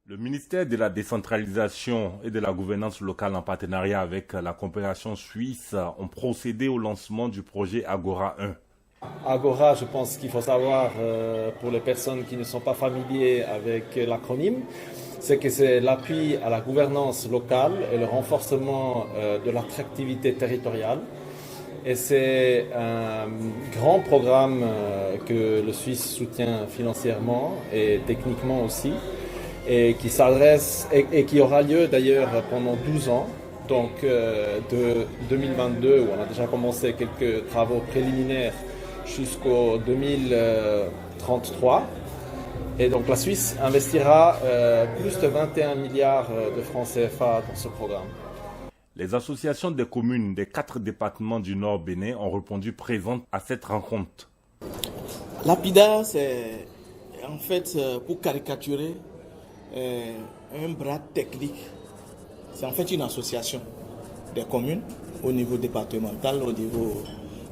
Le ministère de la décentralisation et de la gouvernance locale en partenariat avec la coopération suisse ont procédé au lancement du projet Agora 1. Agora, je pense qu'il faut savoir pour les personnes qui ne sont pas familiers avec l'acronyme, c'est que c'est l'appui à la gouvernance locale et le renforcement de l'attractivité territoriale. Et c'est un grand programme que le Suisse soutient financièrement et techniquement aussi, et qui s'adresse et qui aura lieu d'ailleurs pendant 12 ans. Donc de 2022, où on a déjà commencé quelques travaux préliminaires, jusqu'au 2033. Et donc la Suisse investira plus de 21 milliards de francs CFA dans ce programme. Les associations des communes des 4 départements du Nord Bénin ont répondu présentes à cette rencontre. L'APIDA, c'est en fait, pour caricaturer, un bras technique. C'est en fait une association des communes au niveau départemental,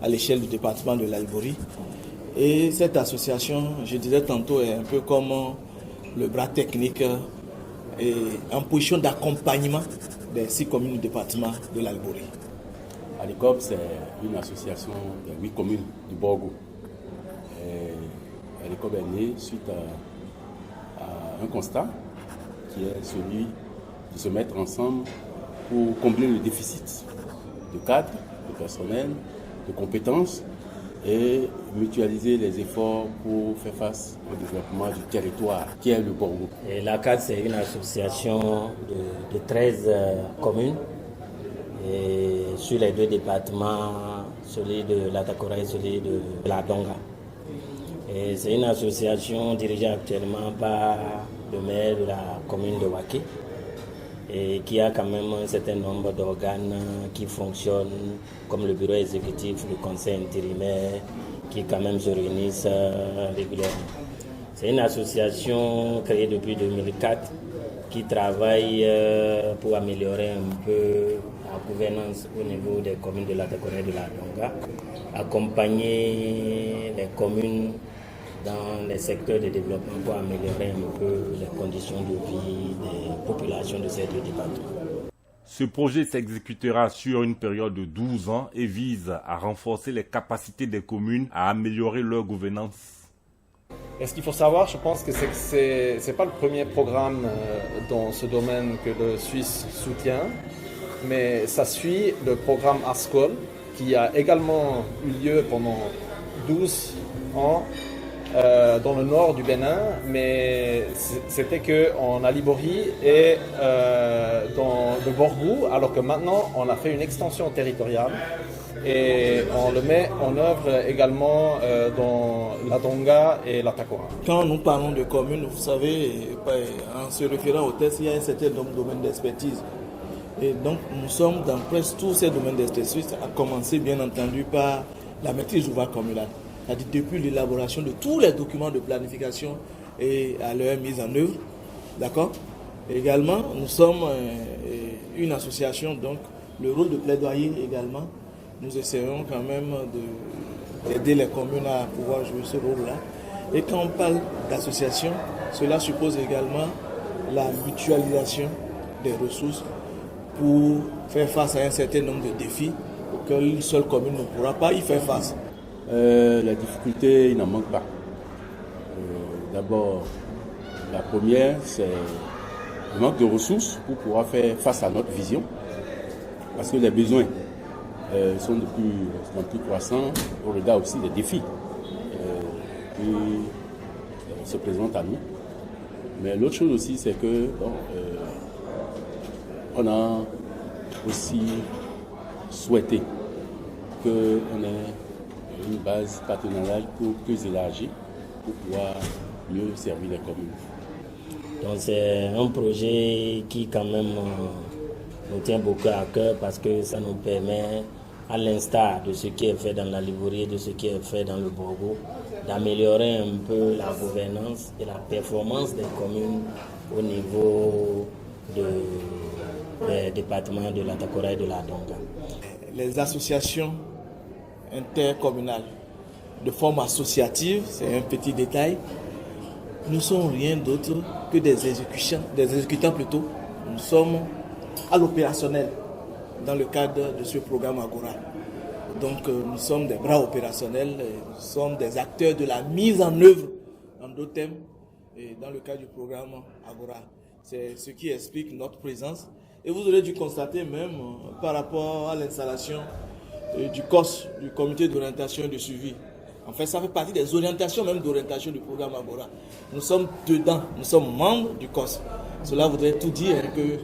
à l'échelle du département de l'Albouri. Et cette association, je disais tantôt, est un peu comme le bras technique et en position d'accompagnement des 6 communes du département de l'Albouri. ALICOB, c'est une association des 8 communes du Borgo. ALICOB est née suite à un constat qui est celui de se mettre ensemble pour combler le déficit de cadres, de personnel, de compétences et mutualiser les efforts pour faire face au développement du territoire qui est le Borgo. Et l'ACAD, c'est une association de 13 communes et sur les 2 départements, celui de l'Atakora et celui de la Donga. Et c'est une association dirigée actuellement par le maire de la commune de Waké et qui a quand même un certain nombre d'organes qui fonctionnent comme le bureau exécutif, le conseil intérimaire, qui quand même se réunissent régulièrement. C'est une association créée depuis 2004 qui travaille pour améliorer un peu la gouvernance au niveau des communes de l'Atakora et de la Donga, accompagner les communes dans les secteurs de développement pour améliorer un peu les conditions de vie des populations de ces 2 départements. Ce projet s'exécutera sur une période de 12 ans et vise à renforcer les capacités des communes à améliorer leur gouvernance. Et ce qu'il faut savoir, je pense que c'est pas le premier programme dans ce domaine que le Suisse soutient, mais ça suit le programme ASCOL qui a également eu lieu pendant 12 ans dans le nord du Bénin, mais c'était qu'en Alibori et dans le Borgou, alors que maintenant on a fait une extension territoriale et on le met en œuvre également dans la Donga et la Takora. Quand nous parlons de communes, vous savez, en se référant au test, il y a un certain nombre de domaines d'expertise. Et donc nous sommes dans presque tous ces domaines d'expertise, à commencer bien entendu par la maîtrise d'ouvrage communale. C'est-à-dire depuis l'élaboration de tous les documents de planification et à leur mise en œuvre. D'accord ? Également, nous sommes une association, donc le rôle de plaidoyer également. Nous essayons quand même d'aider les communes à pouvoir jouer ce rôle-là. Et quand on parle d'association, cela suppose également la mutualisation des ressources pour faire face à un certain nombre de défis auxquels une seule commune ne pourra pas y faire face. La difficulté, il n'en manque pas. D'abord, la première, c'est le manque de ressources pour pouvoir faire face à notre vision. Parce que les besoins sont de plus croissants au regard aussi des défis qui se présentent à nous. Mais l'autre chose aussi, c'est que on a aussi souhaité qu'on ait une base partenariale plus élargie pour pouvoir mieux servir les communes. Donc c'est un projet qui quand même nous tient beaucoup à cœur parce que ça nous permet, à l'instar de ce qui est fait dans la Livorie et de ce qui est fait dans le Borgo, d'améliorer un peu la gouvernance et la performance des communes au niveau des départements de l'Atakora et de la Donga. Les associations intercommunales de forme associative, c'est un petit détail, nous ne sommes rien d'autre que des exécutants plutôt. Nous sommes à l'opérationnel dans le cadre de ce programme Agora. Donc nous sommes des bras opérationnels, nous sommes des acteurs de la mise en œuvre en d'autres thèmes et dans le cadre du programme Agora. C'est ce qui explique notre présence. Et vous aurez dû constater même par rapport à l'installation du COS, du comité d'orientation et de suivi. En fait, ça fait partie des orientations même d'orientation du programme Agora. Nous sommes dedans, nous sommes membres du COS. Cela voudrait tout dire que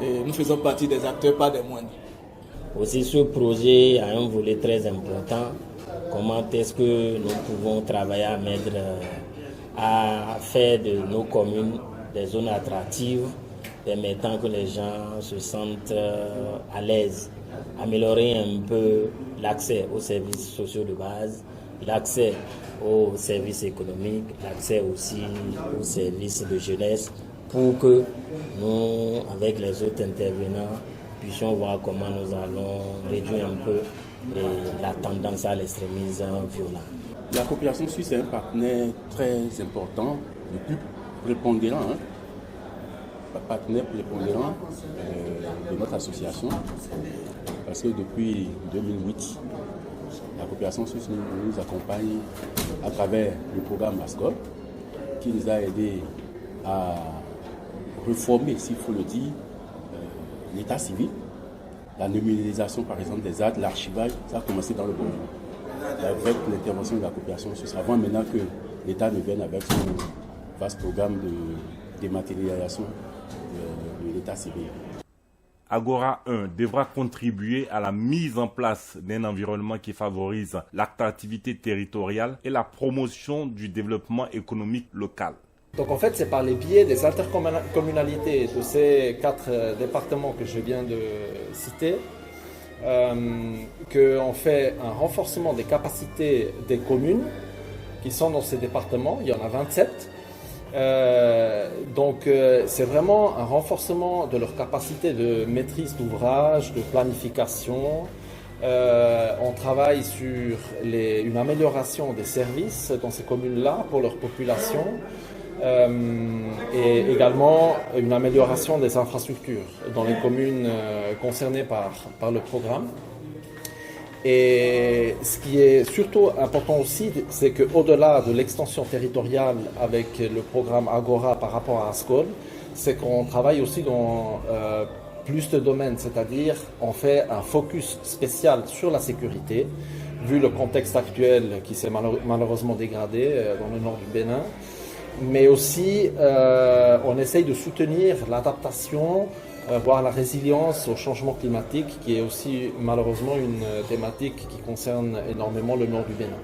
nous faisons partie des acteurs, pas des moindres. Aussi, ce projet a un volet très important. Comment est-ce que nous pouvons travailler à faire de nos communes des zones attractives, permettant que les gens se sentent à l'aise, améliorer un peu l'accès aux services sociaux de base, l'accès aux services économiques, l'accès aussi aux services de jeunesse, pour que nous, avec les autres intervenants, puissions voir comment nous allons réduire un peu la tendance à l'extrémisme violent. La coopération suisse est un partenaire très important, le plus prépondérant, partenaire prépondérant de notre association, parce que depuis 2008, la coopération suisse nous accompagne à travers le programme ASCOL, qui nous a aidés à reformer, s'il faut le dire, l'état civil, la numérisation par exemple des actes, l'archivage, ça a commencé dans le bon jour. Avec l'intervention de la coopération suisse, avant maintenant que l'État ne vienne avec son vaste programme de dématérialisation de l'état civil. Agora 1 devra contribuer à la mise en place d'un environnement qui favorise l'attractivité territoriale et la promotion du développement économique local. Donc en fait, c'est par les biais des intercommunalités de ces 4 départements que je viens de citer qu'on fait un renforcement des capacités des communes qui sont dans ces départements. Il y en a 27. Donc c'est vraiment un renforcement de leur capacité de maîtrise d'ouvrage, de planification. On travaille sur une amélioration des services dans ces communes-là pour leur population. Et également une amélioration des infrastructures dans les communes concernées par le programme. Et ce qui est surtout important aussi, c'est qu'au-delà de l'extension territoriale avec le programme Agora par rapport à ASCOL, c'est qu'on travaille aussi dans plus de domaines, c'est-à-dire on fait un focus spécial sur la sécurité, vu le contexte actuel qui s'est malheureusement dégradé dans le nord du Bénin. Mais aussi, on essaye de soutenir l'adaptation, voire la résilience au changement climatique, qui est aussi malheureusement une thématique qui concerne énormément le nord du Bénin.